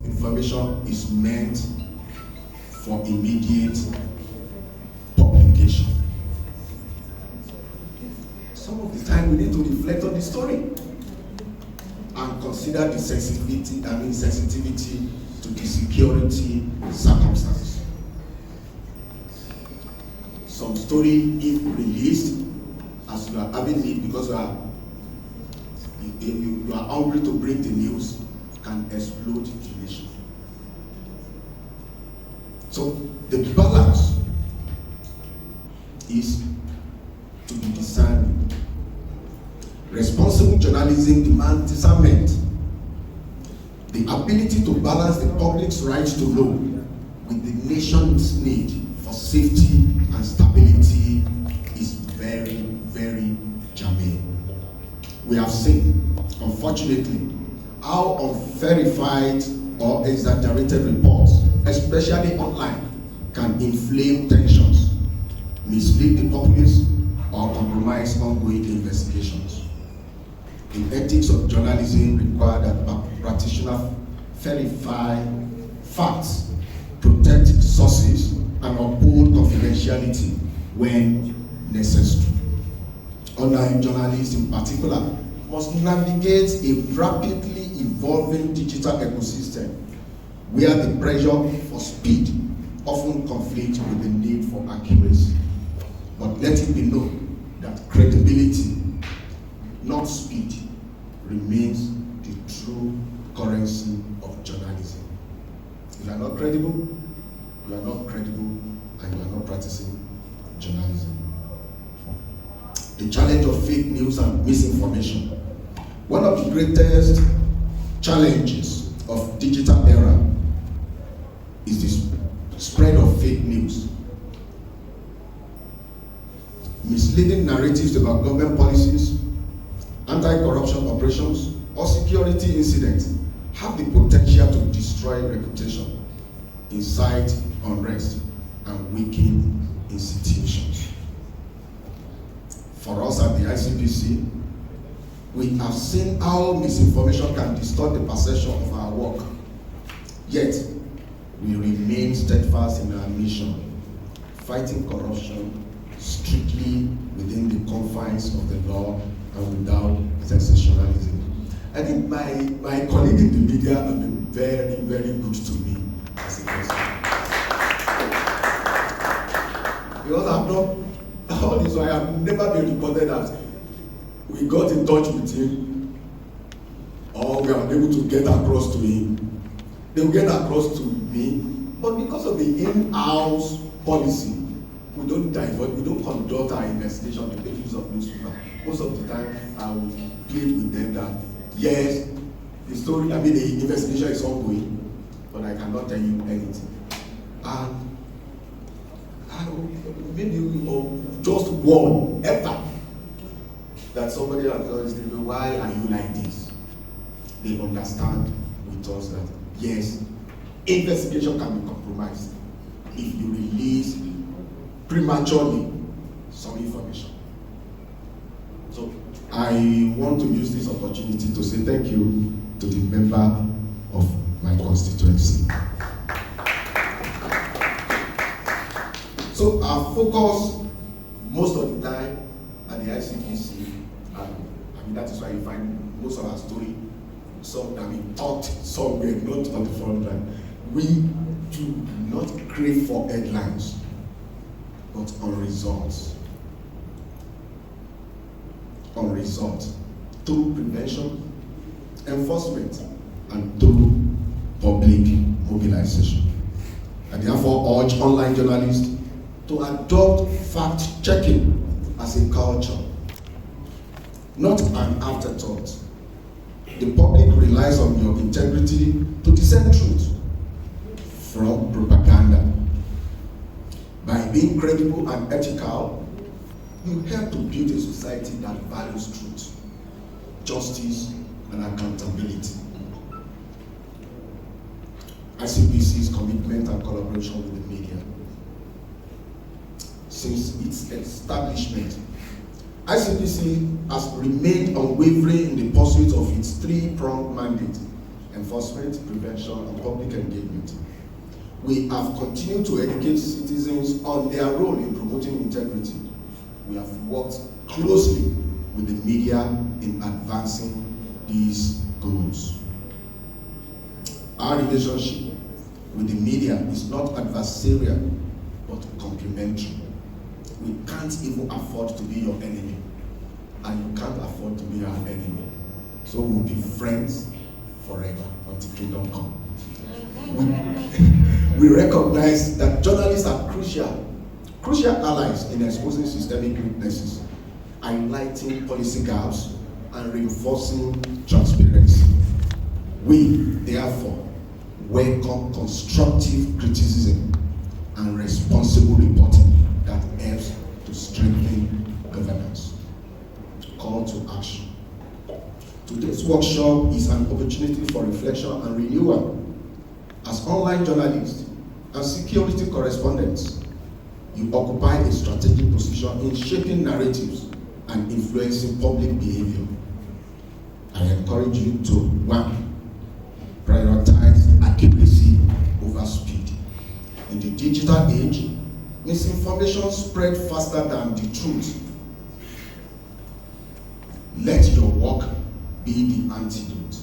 Information is meant for immediate publication. Some of the time we need to reflect on the story and consider the sensitivity to the security circumstances. Some story, if released, as you are having it because you are hungry to bring the news, can explode the nation. So the balance is to be discerning. Responsible journalism demands discernment. The ability to balance the public's right to know with the nation's need for safety and stability is very, very germane. We have seen, unfortunately, how unverified or exaggerated reports, especially online, can inflame tensions, mislead the populace, or compromise ongoing investigations. The ethics of journalism require that practitioners verify facts, protect sources, and uphold confidentiality when necessary. Online journalists in particular must navigate a rapidly evolving digital ecosystem where the pressure for speed often conflicts with the need for accuracy. But let it be known that credibility, not speed, remains the true currency of journalism. If you are not credible, you are not credible, and you are not practicing journalism. The challenge of fake news and misinformation. One of the greatest challenges of digital era is the spread of fake news. Misleading narratives about government policies, anti-corruption operations, or security incidents have the potential to destroy reputation, incite unrest, and weaken institutions. For us at the ICPC, we have seen how misinformation can distort the perception of our work. Yet, we remain steadfast in our mission, fighting corruption strictly within the confines of the law and without sensationalism. I think my colleague in the media have been very, very good to me as a person. Because I've not, all this why I've never been reported that we got in touch with him or we are able to get across to him. They will get across to me, but because of the in-house policy, we don't divert, we don't conduct our investigation on the pages of newspaper. Most of the time, I will plead with them that yes, the story, the investigation is ongoing, but I cannot tell you anything. And maybe just one ever that somebody has told us, why are you like this? They understand with us that yes, investigation can be compromised if you release prematurely some information. So I want to use this opportunity to say thank you to the member of my constituency. So our focus most of the time at the ICPC, and that is why you find most of our story, some that we talked, some were not on the front line. We do not crave for headlines, but on results. On results. Through prevention, enforcement, and through public mobilization. I therefore urge online journalists to adopt fact-checking as a culture, not an afterthought. The public relies on your integrity to discern truth from propaganda. By being credible and ethical, you help to build a society that values truth, justice, and accountability. ICPC's commitment and collaboration with the media. Since its establishment, ICPC has remained unwavering in the pursuit of its three-pronged mandate enforcement, prevention, and public engagement. We have continued to educate citizens on their role in promoting integrity. We have worked closely with the media in advancing these goals. Our relationship with the media is not adversarial, but complementary. We can't even afford to be your enemy, and you can't afford to be our enemy. So we'll be friends forever until kingdom come. We recognize that journalists are crucial allies in exposing systemic weaknesses, highlighting policy gaps, and reinforcing transparency. We, therefore, welcome constructive criticism and responsible reporting that helps to strengthen governance. Call to action. Today's workshop is an opportunity for reflection and renewal. As online journalists and security correspondents, you occupy a strategic position in shaping narratives and influencing public behavior. I encourage you to 1. Prioritize accuracy over speed. In the digital age, misinformation spreads faster than the truth. Let your work be the antidote.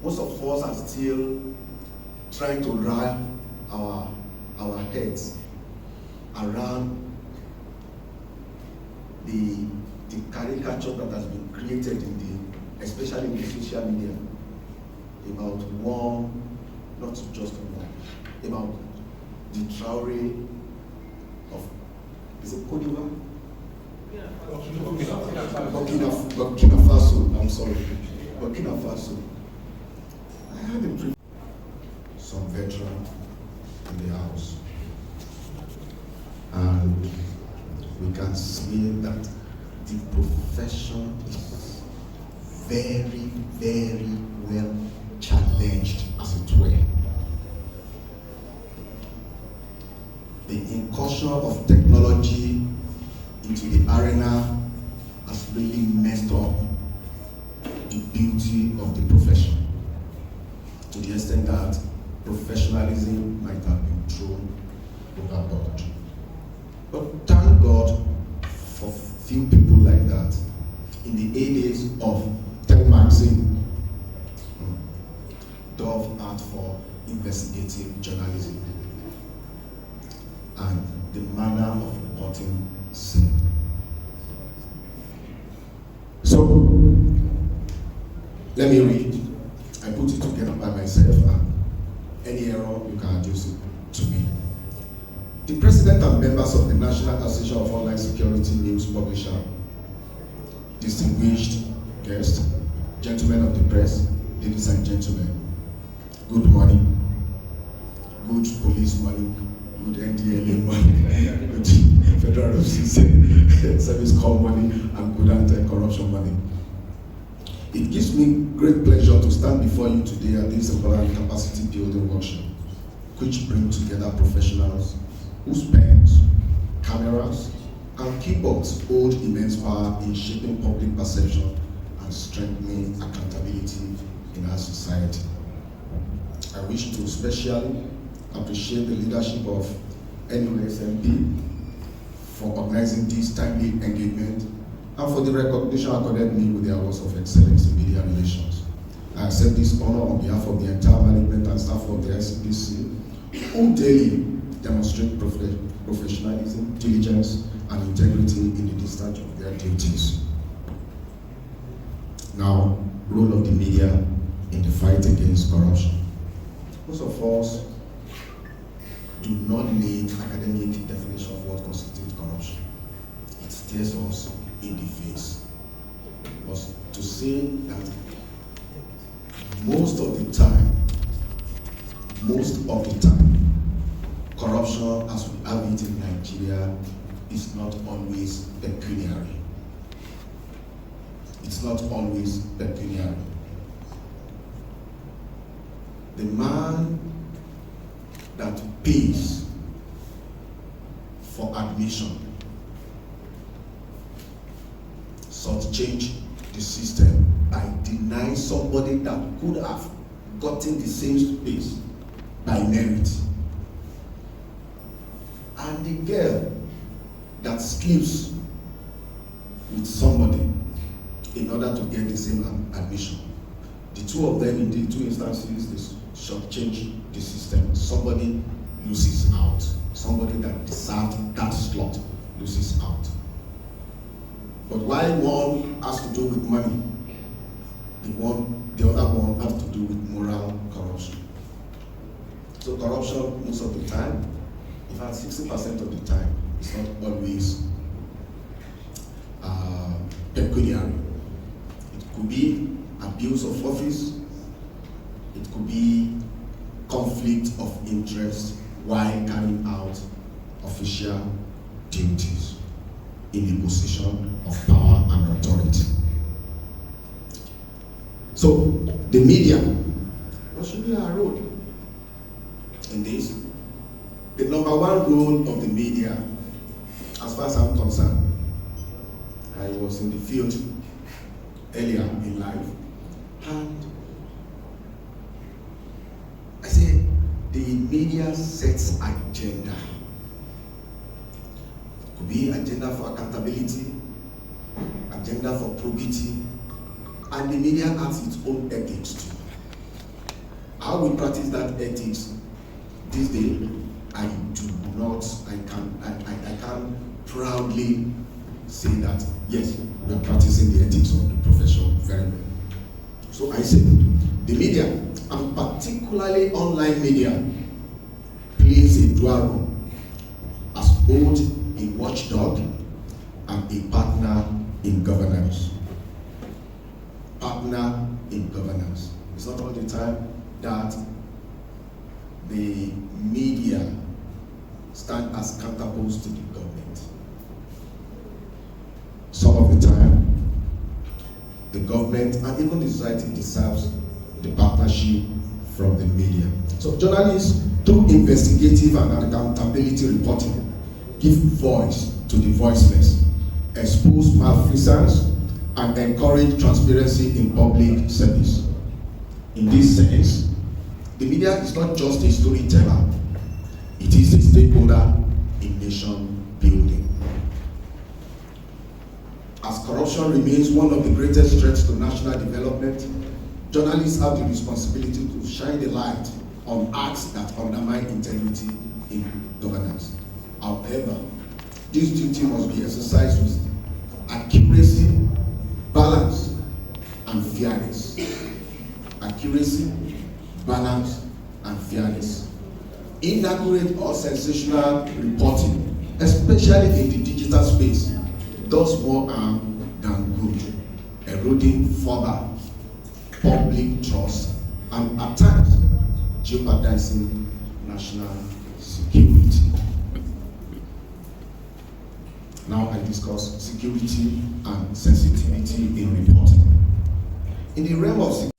Most of us are still trying to wrap our heads around the caricature that has been created especially in the social media, about war, not just war, about the Traore of, is it Cote d'Ivoire? Burkina Faso, I'm sorry. Burkina Faso. I had a privilege. Some veteran in the house. And we can see that the profession is very, very well challenged, as it were. The incursion of technology into the arena has really messed up the beauty of the profession, to the extent that professionalism might have been thrown overboard. But thank God for few people like that. In the heydays of Tel Magazine, Dove Art for Investigative Journalism, and the manner of reporting scene. So, let me read. I put it together by myself, and any error you can adduce it to me. The President and members of the National Association of Online Security News Publisher, distinguished guests, gentlemen of the press, ladies and gentlemen, good morning, good police morning, good NDLA morning, good Federal Service Corps morning, and good anti-corruption morning. It gives me great pleasure to stand before you today at this important capacity building workshop, which bring together professionals whose pens, cameras, and keyboards hold immense power in shaping public perception and strengthening accountability in our society. I wish to especially appreciate the leadership of NUSMP for organizing this timely engagement and for the recognition accorded me with the awards of excellence in media relations. I accept this honor on behalf of the entire management and staff of the SCPC, who daily demonstrate professionalism, diligence, and integrity in the discharge of their duties. Now, role of the media in the fight against corruption. Most of us do not need academic definition of what constitutes corruption. It stares us in the face. But to say that most of the time, corruption as we have it in Nigeria is not always pecuniary. It's not always pecuniary. The man that pays for admission shortchange the system by denying somebody that could have gotten the same space by merit. And the girl that sleeps with somebody in order to get the same admission, the two of them in the two instances, they shortchange the system. Somebody loses out. Somebody that deserved that slot loses out. But while one has to do with money, the other one has to do with moral corruption. So corruption, most of the time, in fact 60% of the time, is not always pecuniary. It could be abuse of office, it could be conflict of interest while carrying out official duties in a position of power and authority. So, the media, what should be our role in this? The number one role of the media, as far as I'm concerned, I was in the field earlier in life, and I said, the media sets agenda. It could be agenda for accountability, agenda for probity, and the media has its own ethics too. How we practice that ethics this day, I can proudly say that yes, we are practicing the ethics of the profession very well. So I say, the media, and particularly online media, plays a dual role as both a watchdog and a partner in governance. Partner in governance. It's not all the time that the media stand as counterpoles to the government. Some of the time, the government and even the society deserves the partnership from the media. So journalists, through investigative and accountability reporting, give voice to the voiceless, expose malfeasance, and encourage transparency in public service. In this sense, the media is not just a storyteller, it is a stakeholder in nation building. As corruption remains one of the greatest threats to national development, journalists have the responsibility to shine the light on acts that undermine integrity in governance. However, this duty must be exercised with accuracy, balance, and fairness. Accuracy, balance, and fairness. Inaccurate or sensational reporting, especially in the digital space, does more harm than good, eroding further public trust and at times jeopardizing national security. Now I discuss security and sensitivity in reporting. In the realm of security,